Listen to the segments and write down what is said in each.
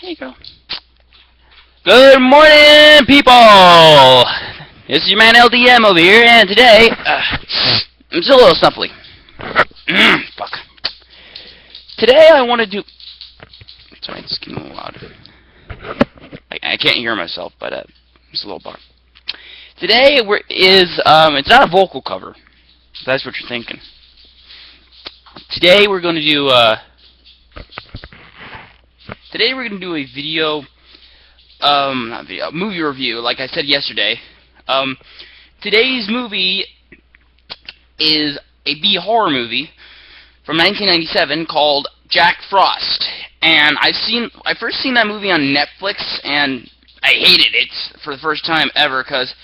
Hey, girl. Good morning, people! This is your man LDM over here, and today, I'm still a little snuffly. Fuck. Today I want to do... Sorry, it's getting a little loud. I can't hear myself, but it's a little bar. Today it's not a vocal cover, if that's what you're thinking. Today we're going to do, a video, movie review, like I said yesterday. Today's movie is a B-horror movie from 1997 called Jack Frost. And I first seen that movie on Netflix, and I hated it for the first time ever, because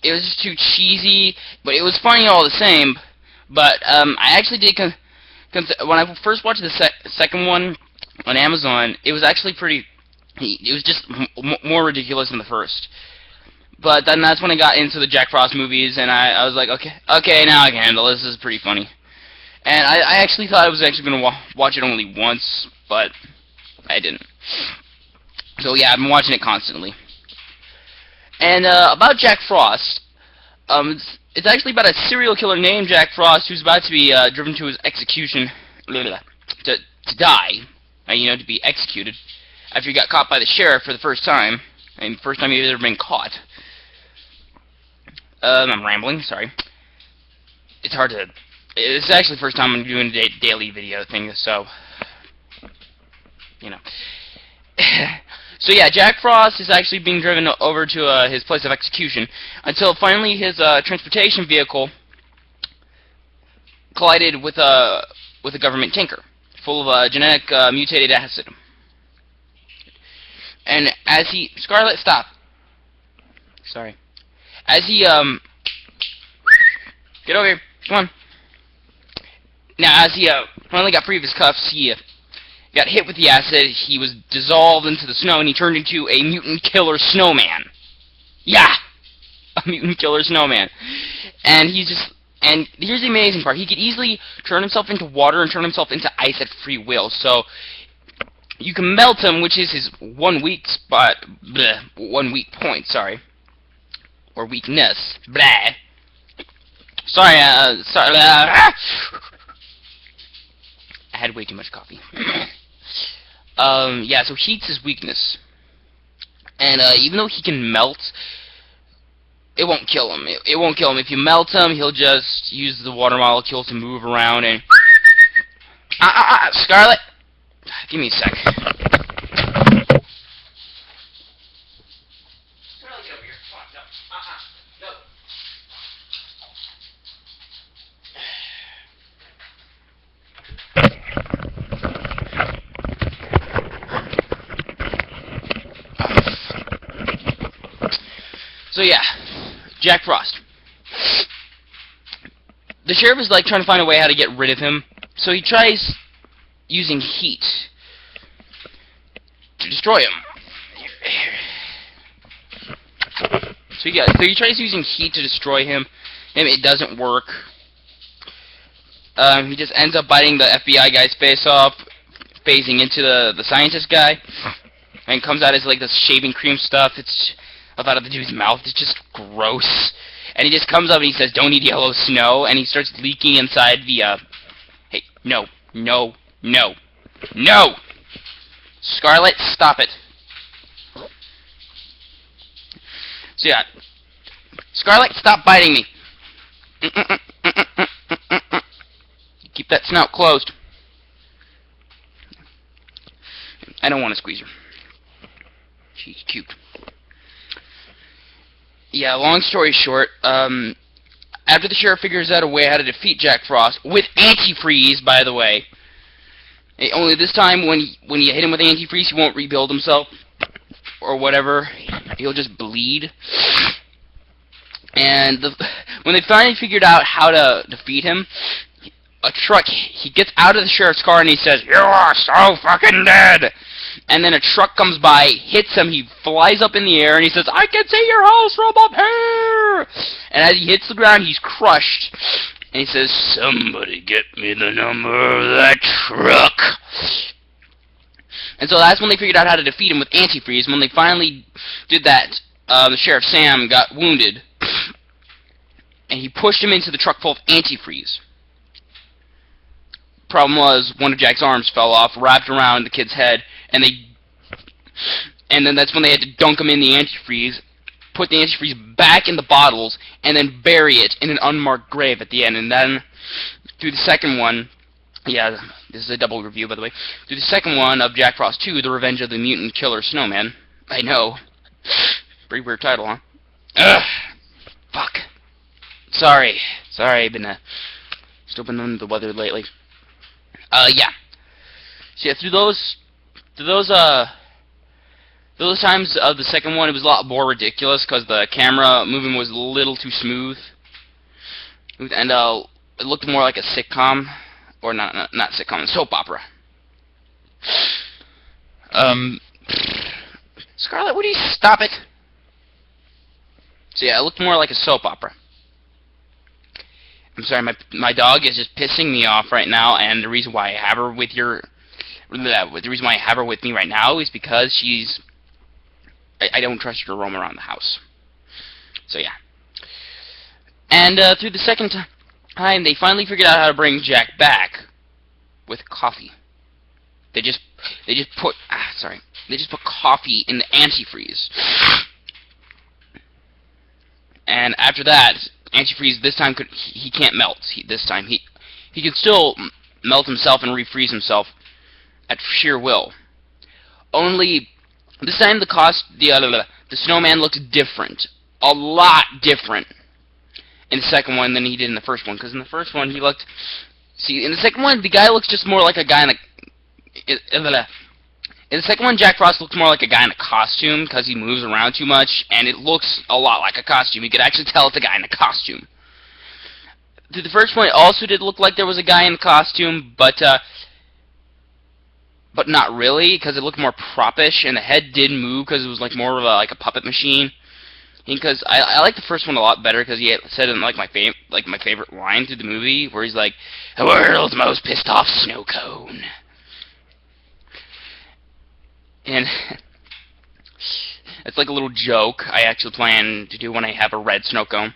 it was just too cheesy, but it was funny all the same. But I actually did, when I first watched the second one on Amazon, it was actually it was just more ridiculous than the first. But then that's when I got into the Jack Frost movies, and I was like, okay, now I can handle this. This is pretty funny. And I actually thought I was actually going to watch it only once, but I didn't. So yeah, I've been watching it constantly. And about Jack Frost, it's actually about a serial killer named Jack Frost who's about to be driven to his execution, to die, to be executed, after he got caught by the sheriff for the first time. I mean, first time he's ever been caught. I'm rambling, sorry. It's actually the first time I'm doing a daily video thing, so, So yeah, Jack Frost is actually being driven over to his place of execution, until finally his transportation vehicle collided with a government tanker full of genetic mutated acid. And as he... Scarlet, stop. Sorry. As he, get over here. Come on. Now, as he, finally got free of his cuffs, he, got hit with the acid, he was dissolved into the snow, and he turned into a mutant killer snowman. Yeah! A mutant killer snowman. And and here's the amazing part. He could easily turn himself into water and turn himself into ice at free will. So, you can melt him, which is his one weak point, sorry. Or weakness. Blah. Sorry, I had way too much coffee. Yeah, so heat's his weakness. And, even though he can melt, it won't kill him. It won't kill him. If you melt him, he'll just use the water molecules to move around and... Scarlet! Give me a sec. Scarlet, get over here. Come on, no. So yeah, Jack Frost. The sheriff is like trying to find a way how to get rid of him, so he tries using heat to destroy him. So he tries using heat to destroy him, and it doesn't work. He just ends up biting the FBI guy's face off, phasing into the scientist guy, and comes out as like this shaving cream stuff. It's out of the dude's mouth. It's just gross. And he just comes up and he says, "Don't eat yellow snow," and he starts leaking inside the hey, no. Scarlet, stop it. So yeah, Scarlet, stop biting me. Keep that snout closed. I don't want to squeeze her. She's cute. Yeah, long story short, after the sheriff figures out a way how to defeat Jack Frost, with antifreeze, by the way. Only this time, when you hit him with antifreeze, he won't rebuild himself, or whatever. He'll just bleed. And when they finally figured out how to defeat him, he gets out of the sheriff's car and he says, "You are so fucking dead!" And then a truck comes by, hits him, he flies up in the air, and he says, "I can see your house from up here!" And as he hits the ground, he's crushed. And he says, "Somebody get me the number of that truck." And so that's when they figured out how to defeat him with antifreeze. When they finally did that, the Sheriff Sam got wounded, and he pushed him into the truck full of antifreeze. Problem was, one of Jack's arms fell off, wrapped around the kid's head, and then that's when they had to dunk him in the antifreeze, put the antifreeze back in the bottles, and then bury it in an unmarked grave at the end. And then, through the second one, yeah, this is a double review, by the way, through the second one of Jack Frost 2, The Revenge of the Mutant Killer Snowman. I know. Pretty weird title, huh? Ugh. Fuck. Sorry, I've been, still been under the weather lately. Yeah. So yeah, through those times of the second one, it was a lot more ridiculous because the camera movement was a little too smooth, and it looked more like a sitcom, or not sitcom, soap opera. Scarlett, would you stop it? So yeah, it looked more like a soap opera. I'm sorry, my dog is just pissing me off right now, and the reason why I have her with me right now is because I don't trust her to roam around the house. So yeah. And through the second time, they finally figured out how to bring Jack back with coffee. They just put coffee in the antifreeze. And after that, antifreeze this time he can't melt. This time he can still melt himself and refreeze himself at sheer will. Only this time the snowman looked different, a lot different in the second one than he did in the first one. Because in the first one in the second one the guy looks just more like a guy in the second one, Jack Frost looks more like a guy in a costume because he moves around too much, and it looks a lot like a costume. You could actually tell it's a guy in a costume. Through the first one, it also did look like there was a guy in a costume, but not really, because it looked more propish, and the head did move because it was like more of a puppet machine. Because I like the first one a lot better because he had said in my favorite line through the movie where he's like, "The world's most pissed off snow cone." And it's like a little joke I actually plan to do when I have a red snow cone,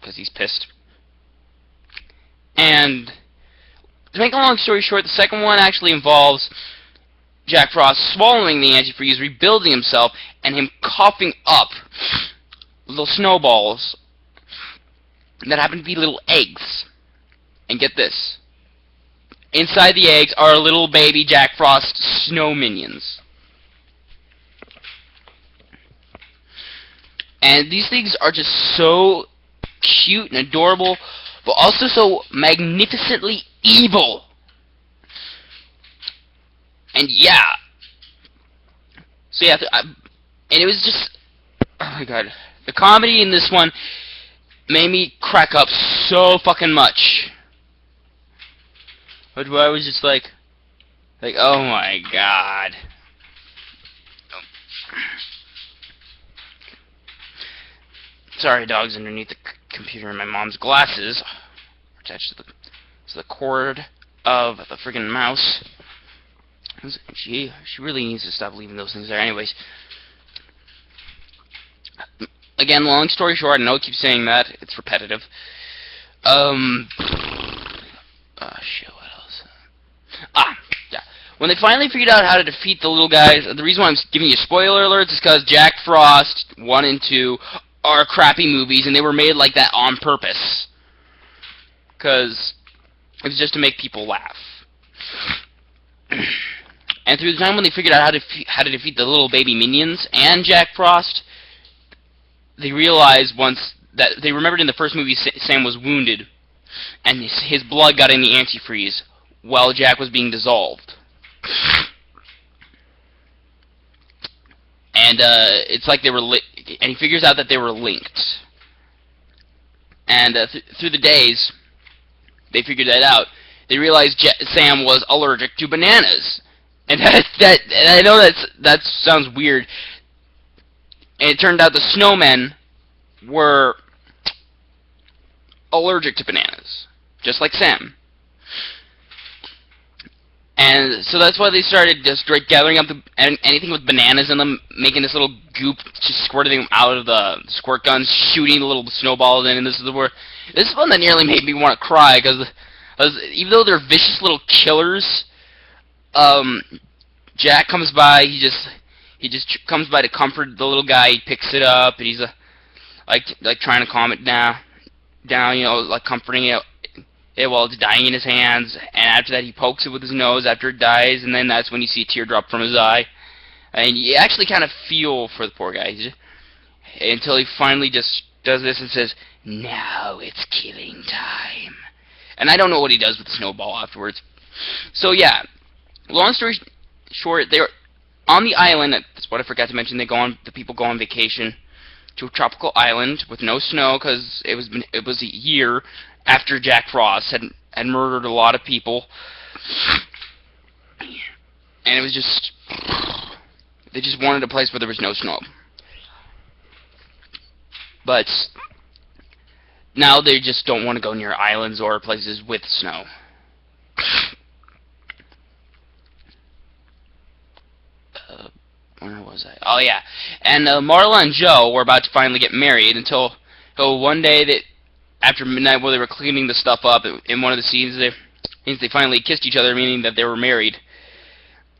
because he's pissed. And to make a long story short, the second one actually involves Jack Frost swallowing the antifreeze, rebuilding himself, and him coughing up little snowballs that happen to be little eggs. And get this. Inside the eggs are little baby Jack Frost snow minions. And these things are just so cute and adorable, but also so magnificently evil. And yeah. So yeah, and it was just, oh my god. The comedy in this one made me crack up so fucking much. But I was just like, oh my god. Sorry, dog's underneath the computer, and my mom's glasses are attached to the cord of the friggin' mouse. She really needs to stop leaving those things there. Anyways, again, long story short, I know I keep saying that. It's repetitive. Shit, what else? Yeah. When they finally figured out how to defeat the little guys, the reason why I'm giving you spoiler alerts is because Jack Frost 1 and 2 are crappy movies, and they were made like that on purpose. Because it was just to make people laugh. And through the time when they figured out how to defeat the little baby minions and Jack Frost, they realized they remembered in the first movie Sam was wounded, and his blood got in the antifreeze while Jack was being dissolved. And it's like they were and he figures out that they were linked. And through the days, they figured that out. They realized Sam was allergic to bananas. And and I know that sounds weird. And it turned out the snowmen were allergic to bananas, just like Sam. And so that's why they started just gathering up anything with bananas in them, making this little goop, just squirting them out of the squirt guns, shooting the little snowballs in. And this is one that nearly made me want to cry, because even though they're vicious little killers, Jack comes by. He just comes by to comfort the little guy. He picks it up, and he's like trying to calm it down, you know, like comforting it while it's dying in his hands. And after that, he pokes it with his nose after it dies, and then that's when you see a teardrop from his eye, and you actually kind of feel for the poor guy until he finally just does this and says, "Now it's killing time." And I don't know what he does with the snowball afterwards. So yeah, long story short, they're on the island. That's what I forgot to mention. The people go on vacation to a tropical island with no snow, because it was a year after Jack Frost had murdered a lot of people, and it was just, they just wanted a place where there was no snow. But now they just don't want to go near islands or places with snow. Where was I? Oh yeah, and Marla and Joe were about to finally get married until one day that after midnight, while they were cleaning the stuff up, in one of the scenes they finally kissed each other, meaning that they were married.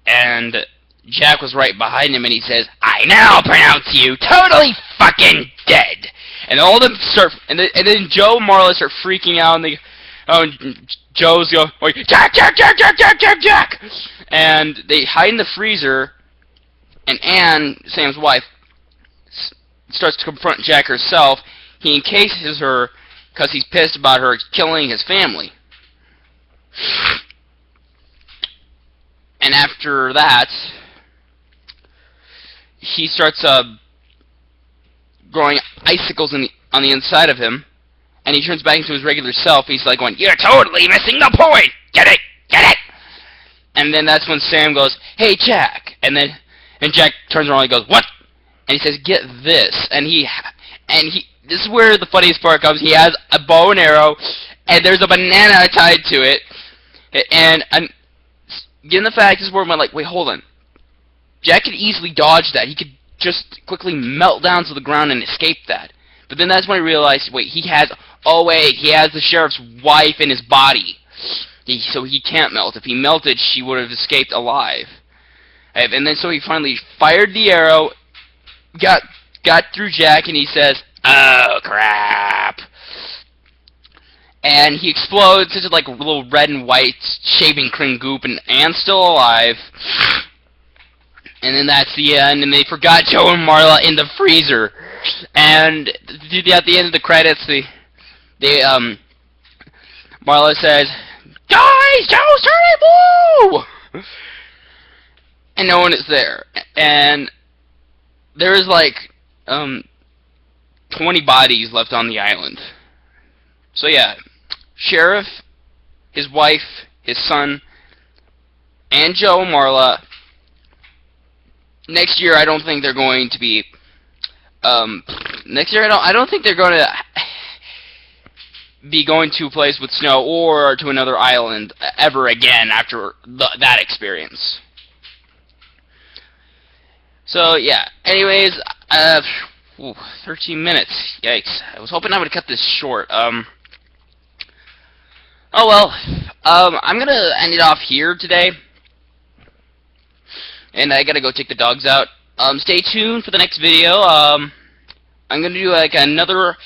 And Jack was right behind him, and he says, "I now pronounce you totally fucking dead." And all of them start, and then Joe and Marla start freaking out, and Joe's going, "Jack, Jack, Jack, Jack, Jack, Jack, Jack!" And they hide in the freezer, and Anne, Sam's wife, starts to confront Jack herself. He encases her because he's pissed about her killing his family. And after that, he starts growing icicles on the inside of him, and he turns back into his regular self. He's like going, "You're totally missing the point! Get it? Get it?" And then that's when Sam goes, "Hey, Jack!" And Jack turns around and goes, "What?" And he says, "Get this." And this is where the funniest part comes. He has a bow and arrow, and there's a banana tied to it. And given the fact, this is where I'm like, wait, hold on. Jack could easily dodge that. He could just quickly melt down to the ground and escape that. But then that's when I realized, wait, he has the sheriff's wife in his body. So he can't melt. If he melted, she would have escaped alive. And then so he finally fired the arrow, got through Jack, and he says, "Oh, crap." And he explodes into like a little red and white shaving cream goop, and Anne's still alive. And then that's the end, and they forgot Joe and Marla in the freezer. And at the end of the credits, Marla says, "Guys, Joe's turning blue!" And no one is there. And there is like 20 bodies left on the island. So yeah, Sheriff, his wife, his son, and Joe and Marla. Next year, I don't think they're going to be. Next year, I don't think they're going to be going to a place with snow or to another island ever again after that experience. So yeah. Anyways, 13 minutes. Yikes! I was hoping I would cut this short. Oh well. I'm gonna end it off here today, and I gotta go take the dogs out. Stay tuned for the next video. I'm gonna do like another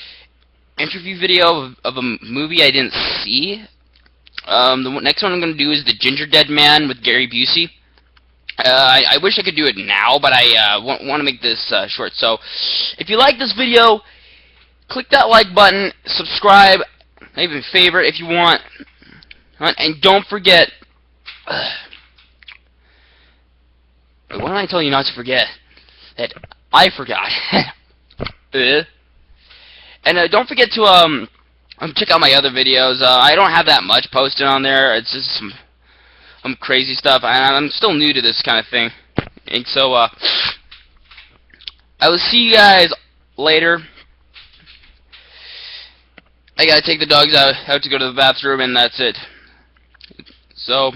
interview video of a movie I didn't see. The next one I'm gonna do is The Ginger Dead Man with Gary Busey. I wish I could do it now, but I want to make this short. So, if you like this video, click that like button, subscribe, even favorite if you want, and don't forget. Why don't I tell you not to forget that I forgot? And don't forget to check out my other videos. I don't have that much posted on there. It's just some crazy stuff, and I'm still new to this kind of thing. And so I will see you guys later. I gotta take the dogs out to go to the bathroom, and that's it. So